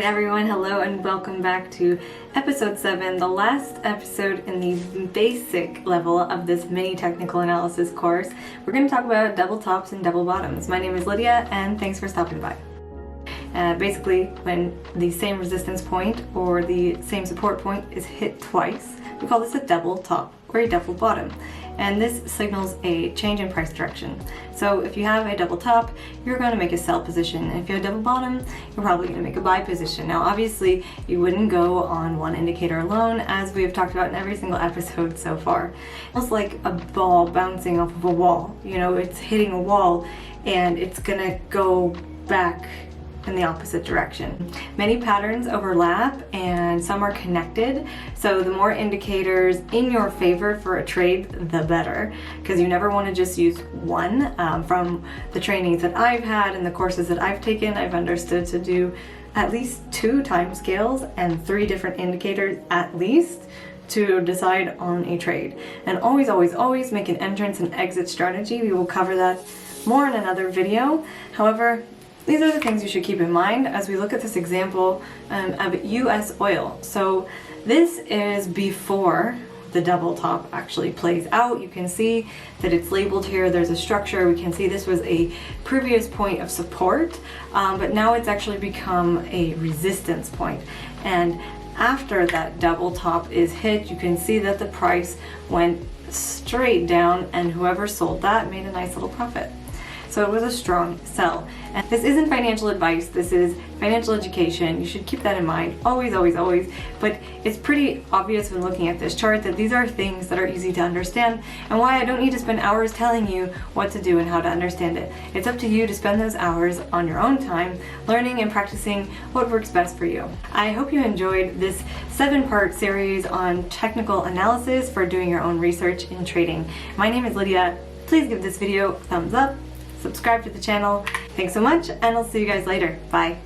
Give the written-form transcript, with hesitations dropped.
Everyone, hello and welcome back to episode 7, the last episode in the basic level of this mini technical analysis course. We're going to talk about double tops and double bottoms. My name is Lydia and thanks for stopping by. Basically, when the same resistance point or the same support point is hit twice, we call this a double top or a double bottom. And this signals a change in price direction. So if you have a double top, you're going to make a sell position. And if you have a double bottom, you're probably going to make a buy position. Now obviously, you wouldn't go on one indicator alone, as we have talked about in every single episode so far. Almost like a ball bouncing off of a wall. You know, it's hitting a wall and it's going to go back in the opposite direction. Many patterns overlap and some are connected, so the more indicators in your favor for a trade, the better, because you never want to just use one. From the trainings that I've had and the courses that I've taken, I've understood to do at least 2 time scales and 3 different indicators at least to decide on a trade. And always make an entrance and exit strategy. We will cover that more in another video. However, these are the things you should keep in mind as we look at this example of US oil. So this is before the double top actually plays out. You can see that it's labeled here. There's a structure. We can see this was a previous point of support, but now it's actually become a resistance point. And after that double top is hit, you can see that the price went straight down and whoever sold that made a nice little profit. So it was a strong sell. And this isn't financial advice, this is financial education. You should keep that in mind, always. But it's pretty obvious when looking at this chart that these are things that are easy to understand and why I don't need to spend hours telling you what to do and how to understand it. It's up to you to spend those hours on your own time, learning and practicing what works best for you. I hope you enjoyed this 7-part series on technical analysis for doing your own research in trading. My name is Lydia. Please give this video a thumbs up. Subscribe to the channel. Thanks so much, and I'll see you guys later. Bye.